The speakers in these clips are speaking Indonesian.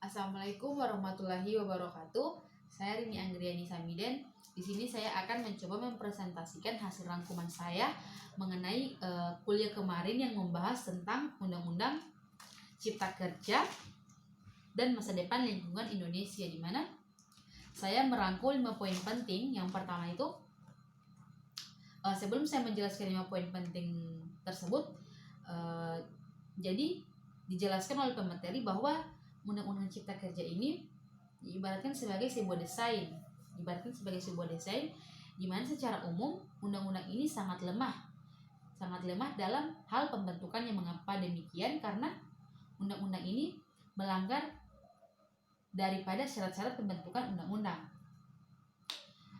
Assalamualaikum warahmatullahi wabarakatuh. Saya Rini Anggriani Samiden. Di sini saya akan mencoba mempresentasikan hasil rangkuman saya mengenai kuliah kemarin yang membahas tentang Undang-Undang Cipta Kerja dan masa depan lingkungan Indonesia, di mana saya merangkul 5 poin penting. Yang pertama itu, sebelum saya menjelaskan 5 poin penting tersebut, jadi dijelaskan oleh pemateri bahwa Undang-Undang Cipta Kerja ini diibaratkan sebagai sebuah desain, di mana secara umum undang-undang ini sangat lemah dalam hal pembentukannya. Mengapa demikian? Karena undang-undang ini melanggar daripada syarat-syarat pembentukan undang-undang.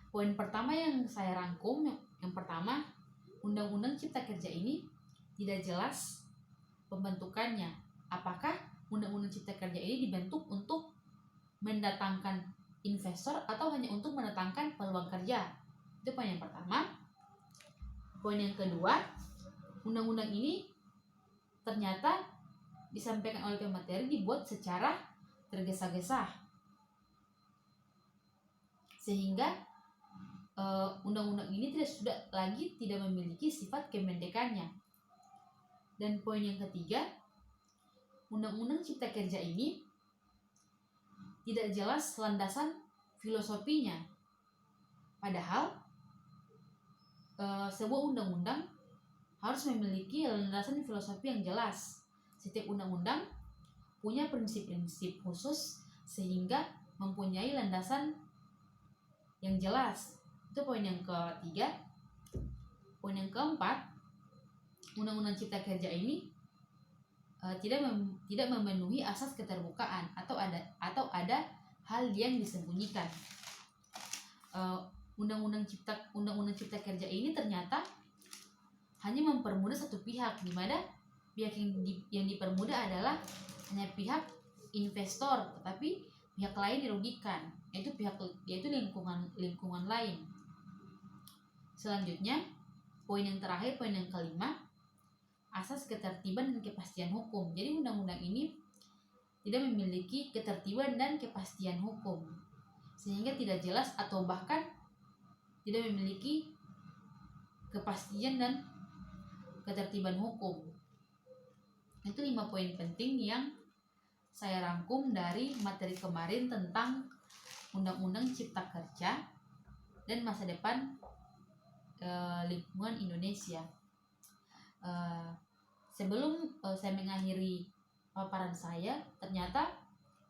Poin pertama yang saya rangkum, yang pertama, Undang-Undang Cipta Kerja ini tidak jelas pembentukannya. Apakah Undang-Undang Cipta Kerja ini dibentuk untuk mendatangkan investor atau hanya untuk mendatangkan peluang kerja? Itu poin yang pertama. Poin yang kedua, undang-undang ini ternyata disampaikan oleh pemateri dibuat secara tergesa-gesa, sehingga undang-undang ini tidak memiliki sifat kemendekannya. Dan poin yang ketiga, Undang-Undang Cipta Kerja ini tidak jelas landasan filosofinya. Padahal sebuah undang-undang harus memiliki landasan filosofi yang jelas. Setiap undang-undang punya prinsip-prinsip khusus sehingga mempunyai landasan yang jelas. Itu poin yang ketiga. Poin yang keempat, Undang-Undang Cipta Kerja ini tidak memenuhi asas keterbukaan atau ada hal yang disembunyikan. Undang-Undang Cipta Kerja ini ternyata hanya mempermudah satu pihak, di mana pihak yang dipermudah adalah hanya pihak investor, tetapi pihak lain dirugikan, yaitu lingkungan lain. Selanjutnya, poin yang terakhir, poin yang kelima, asas ketertiban dan kepastian hukum. Jadi undang-undang ini tidak memiliki ketertiban dan kepastian hukum, sehingga tidak jelas atau bahkan tidak memiliki kepastian dan ketertiban hukum. Itu 5 poin penting yang saya rangkum dari materi kemarin tentang Undang-Undang Cipta Kerja dan masa depan lingkungan Indonesia. Sebelum saya mengakhiri paparan saya, ternyata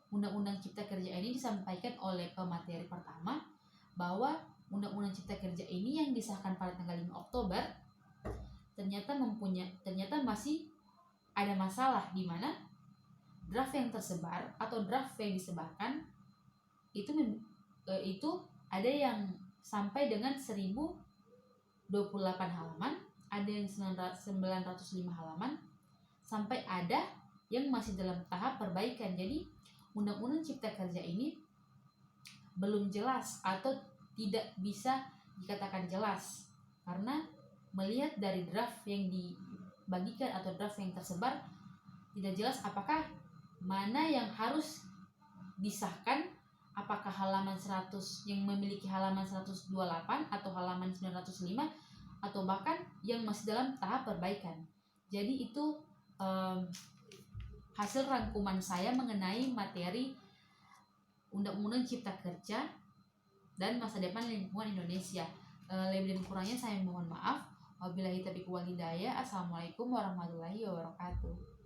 Undang-Undang Cipta Kerja ini disampaikan oleh pemateri pertama bahwa Undang-Undang Cipta Kerja ini yang disahkan pada tanggal 5 Oktober ternyata masih ada masalah, di mana draft yang tersebar atau draft yang disebarkan itu ada yang sampai dengan 1028 halaman, ada yang 905 halaman, sampai ada yang masih dalam tahap perbaikan. Jadi Undang-Undang Cipta Kerja ini belum jelas atau tidak bisa dikatakan jelas, karena melihat dari draft yang dibagikan atau draft yang tersebar, tidak jelas apakah mana yang harus disahkan, apakah halaman 100 yang memiliki halaman 128 atau halaman 905 atau bahkan yang masih dalam tahap perbaikan. Jadi itu hasil rangkuman saya mengenai materi Undang-Undang Cipta Kerja dan masa depan lingkungan Indonesia. Lebih dan kurangnya saya mohon maaf. Wabillahi taufiq wal hidayah. Assalamualaikum warahmatullahi wabarakatuh.